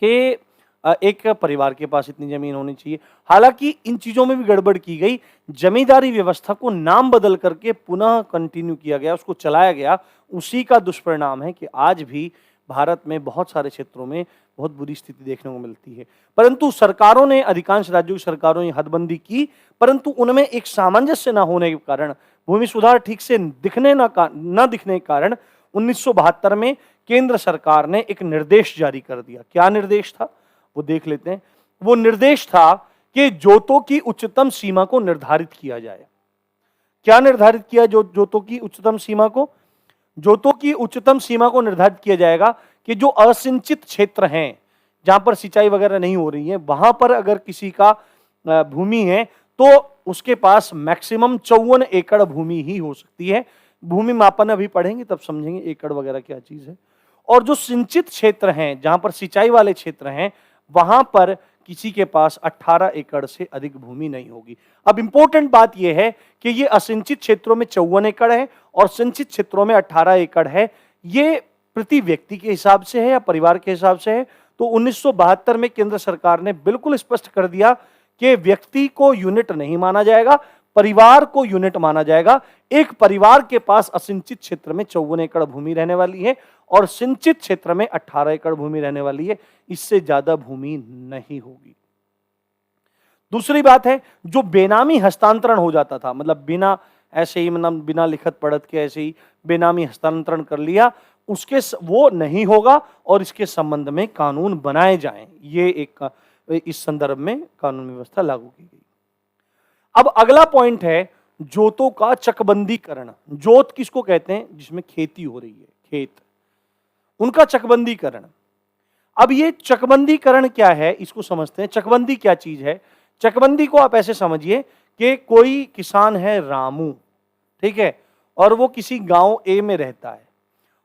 कि एक परिवार के पास इतनी जमीन होनी चाहिए। हालांकि इन चीजों में भी गड़बड़ की गई, जमींदारी व्यवस्था को नाम बदल करके पुनः कंटिन्यू किया गया, उसको चलाया गया। उसी का दुष्परिणाम है कि आज भी भारत में बहुत सारे क्षेत्रों में बहुत बुरी स्थिति देखने को मिलती है। परंतु सरकारों ने, अधिकांश राज्यों की सरकारों ने हदबंदी की, परंतु उनमें एक सामंजस्य न होने के कारण, भूमि सुधार ठीक से न दिखने के कारण 1972 में केंद्र सरकार ने एक निर्देश जारी कर दिया। क्या निर्देश था वो देख लेते हैं। वो निर्देश था कि जोतों की उच्चतम सीमा को निर्धारित किया जाए। क्या निर्धारित किया, जोतों की उच्चतम सीमा को, जोतों की उच्चतम सीमा को निर्धारित किया जाएगा कि जो असिंचित क्षेत्र हैं, जहां पर सिंचाई वगैरह नहीं हो रही है, वहां पर अगर किसी का भूमि है तो उसके पास मैक्सिमम 54 एकड़ भूमि ही हो सकती है। भूमि मापन अभी पढ़ेंगे तब समझेंगे एकड़ वगैरह क्या चीज है। और जो सिंचित क्षेत्र हैं, जहां पर सिंचाई वाले क्षेत्र हैं, वहां पर किसी के पास 18 एकड़ से अधिक भूमि नहीं होगी। अब इंपॉर्टेंट बात यह है कि ये असिंचित क्षेत्रों में 54 एकड़ है और सिंचित क्षेत्रों में 18 एकड़ है। ये प्रति व्यक्ति के हिसाब से है या परिवार के हिसाब से है? तो 1972 में केंद्र सरकार ने बिल्कुल स्पष्ट कर दिया कि व्यक्ति को यूनिट नहीं माना जाएगा, परिवार को यूनिट माना जाएगा। एक परिवार के पास असिंचित क्षेत्र में 54 एकड़ भूमि रहने वाली है और सिंचित क्षेत्र में 18 एकड़ भूमि रहने वाली है, इससे ज्यादा भूमि नहीं होगी। दूसरी बात है, जो बेनामी हस्तांतरण हो जाता था, मतलब बिना ऐसे ही, मतलब बिना लिखत पढ़त के ऐसे ही बेनामी हस्तांतरण कर लिया, उसके वो नहीं होगा और इसके संबंध में कानून बनाए जाएं। ये एक इस संदर्भ में कानून व्यवस्था लागू की गई। अब अगला पॉइंट है जोतों का चकबंदीकरण। जोत किसको कहते हैं? जिसमें खेती हो रही है, खेत, उनका चकबंदीकरण। अब ये चकबंदीकरण क्या है, इसको समझते हैं। चकबंदी क्या चीज है? चकबंदी को आप ऐसे समझिए कि कोई किसान है रामू, ठीक है, और वो किसी गांव ए में रहता है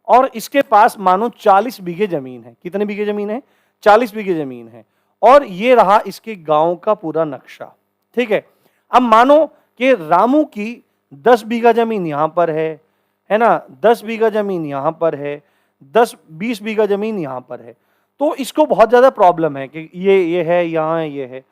और इसके पास मानो 40 बीघे जमीन है। कितने बीघे जमीन है? 40 बीघे जमीन है। और ये रहा इसके गांव का पूरा नक्शा, ठीक है। अब मानो कि रामू की 10 बीघा जमीन यहां पर है ना, 10 बीघा जमीन यहां पर है, 10-20 बीघा जमीन यहां पर है। तो इसको बहुत ज्यादा प्रॉब्लम है कि ये है, यहां ये है।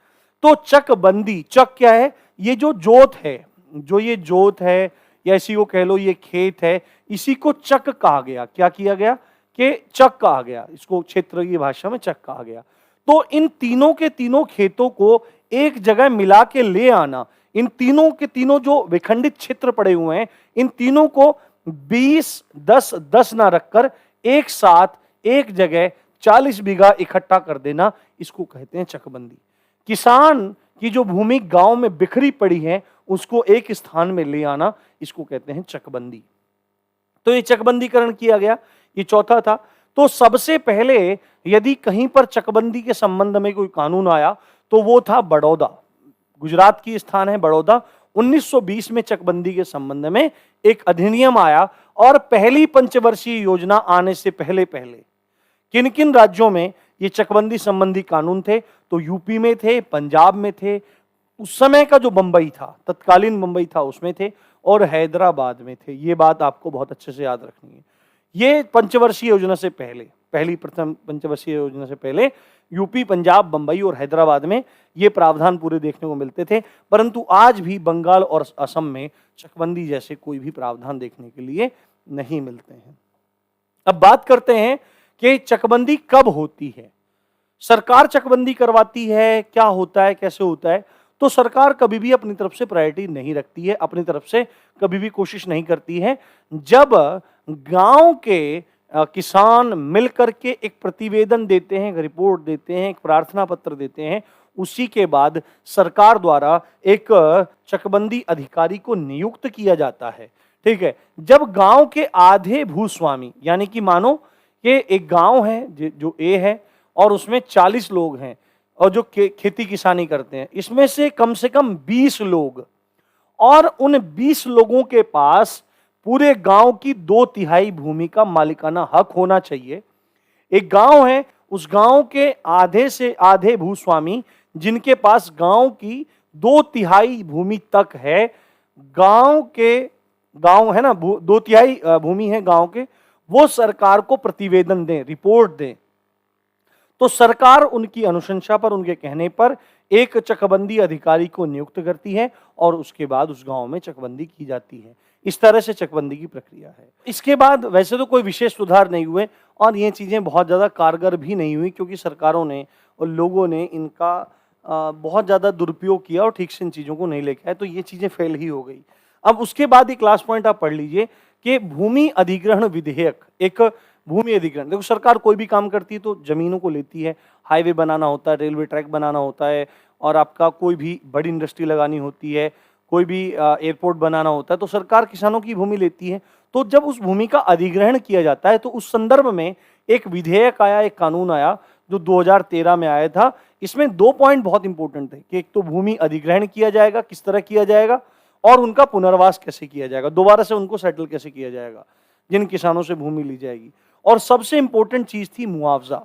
तो चकबंदी, चक क्या है? ये जो जोत है, जो ये जोत है या इसी को कह लो ये खेत है, इसी को चक कहा गया। क्या किया गया? कि चक कहा गया, इसको क्षेत्र की भाषा में चक कहा गया। तो इन तीनों के तीनों खेतों को एक जगह मिला के ले आना, इन तीनों के तीनों जो विखंडित क्षेत्र पड़े हुए हैं, इन तीनों को 20-10-10 ना रखकर एक साथ एक जगह 40 बीघा इकट्ठा कर देना, इसको कहते हैं चकबंदी। किसान की जो भूमि गांव में बिखरी पड़ी है उसको एक स्थान में ले आना, इसको कहते हैं चकबंदी। तो ये चकबंदीकरण किया गया, ये चौथा था। तो सबसे पहले यदि कहीं पर चकबंदी के संबंध में कोई कानून आया तो वो था बड़ौदा, गुजरात की स्थान है बड़ौदा। 1920 में चकबंदी के संबंध में एक अधिनियम आया और पहली पंचवर्षीय योजना आने से पहले पहले किन किन राज्यों में ये चकबंदी संबंधी कानून थे, तो यूपी में थे, पंजाब में थे, उस समय का जो बंबई था, तत्कालीन बंबई था उसमें थे, और हैदराबाद में थे। ये बात आपको बहुत अच्छे से याद रखनी है। ये पंचवर्षीय योजना से पहले, पहली प्रथम पंचवर्षीय योजना से पहले यूपी, पंजाब, बंबई और हैदराबाद में ये प्रावधान पूरे देखने को मिलते थे, परंतु आज भी बंगाल और असम में चकबंदी जैसे कोई भी प्रावधान देखने के लिए नहीं मिलते हैं। अब बात करते हैं कि चकबंदी कब होती है। सरकार चकबंदी करवाती है, क्या होता है, कैसे होता है? तो सरकार कभी भी अपनी तरफ से प्रायोरिटी नहीं रखती है, अपनी तरफ से कभी भी कोशिश नहीं करती है। जब गांव के किसान मिलकर के एक प्रतिवेदन देते हैं, एक रिपोर्ट देते हैं, एक प्रार्थना पत्र देते हैं, उसी के बाद सरकार द्वारा एक चकबंदी अधिकारी को नियुक्त किया जाता है। ठीक है, जब गांव के आधे भूस्वामी, यानी कि मानो कि एक गांव है जो ए है और उसमें 40 लोग हैं और जो खेती किसानी करते हैं, इसमें से कम 20 लोग, और उन 20 लोगों के पास पूरे गांव की 2/3 भूमि का मालिकाना हक होना चाहिए। एक गांव है, उस गांव के आधे से आधे भूस्वामी जिनके पास गांव की 2/3 भूमि तक है, गांव है ना, 2/3 भूमि है गांव के, वो सरकार को प्रतिवेदन दें, रिपोर्ट दें। तो सरकार उनकी अनुशंसा पर, उनके कहने पर एक चकबंदी अधिकारी को नियुक्त करती है और उसके बाद उस गांव में चकबंदी की जाती है। इस तरह से चकबंदी की प्रक्रिया है। इसके बाद वैसे तो कोई विशेष सुधार नहीं हुए और ये चीजें बहुत ज्यादा कारगर भी नहीं हुई, क्योंकि सरकारों ने और लोगों ने इनका बहुत ज्यादा दुरुपयोग किया और ठीक से इन चीजों को नहीं लेके आए, तो ये चीजें फेल ही हो गई। अब उसके बाद एक लास्ट पॉइंट आप पढ़ लीजिए कि भूमि अधिग्रहण विधेयक। एक भूमि अधिग्रहण, देखो सरकार कोई भी काम करती है तो जमीनों को लेती है, हाईवे बनाना होता है, रेलवे ट्रैक बनाना होता है, और आपका कोई भी बड़ी इंडस्ट्री लगानी होती है, कोई भी एयरपोर्ट बनाना होता है, तो सरकार किसानों की भूमि लेती है। तो जब उस भूमि का अधिग्रहण किया जाता है तो उस संदर्भ में एक विधेयक आया, एक कानून आया जो 2013 में आया था। इसमें 2 पॉइंट बहुत इंपॉर्टेंट थे कि एक तो भूमि अधिग्रहण किया जाएगा, किस तरह किया जाएगा, और उनका पुनर्वास कैसे किया जाएगा, दोबारा से उनको सेटल कैसे किया जाएगा जिन किसानों से भूमि ली जाएगी। और सबसे इंपॉर्टेंट चीज थी मुआवजा,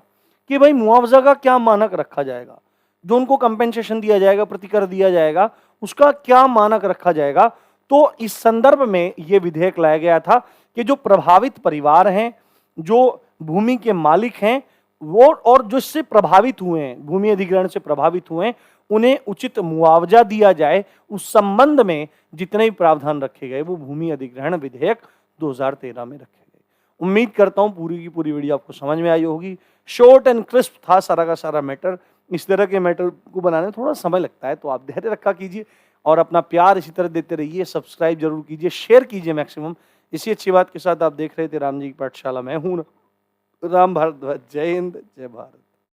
कि भाई मुआवजा का क्या मानक रखा जाएगा, जो उनको कंपेंसेशन दिया जाएगा, प्रतिकर दिया जाएगा, उसका क्या मानक रखा जाएगा। तो इस संदर्भ में यह विधेयक लाया गया था कि जो प्रभावित परिवार हैं, जो भूमि के मालिक हैं, वो और जो इससे प्रभावित हुए हैं, भूमि अधिग्रहण से प्रभावित हुए हैं, उन्हें उचित मुआवजा दिया जाए। उस संबंध में जितने भी प्रावधान रखे गए वो भूमि अधिग्रहण विधेयक 2013 में रखे गए। उम्मीद करता हूं पूरी की पूरी वीडियो आपको समझ में आई होगी। शॉर्ट एंड क्रिस्प था सारा का सारा मैटर। इस तरह के मैटर को बनाने में थोड़ा समय लगता है, तो आप धैर्य रखा कीजिए और अपना प्यार इसी तरह देते रहिए। सब्सक्राइब जरूर कीजिए, शेयर कीजिए मैक्सिमम। इसी अच्छी बात के साथ आप देख रहे थे राम जी की पाठशाला। मैं हूं राम भारद्वाज। जय हिंद, जय भारत।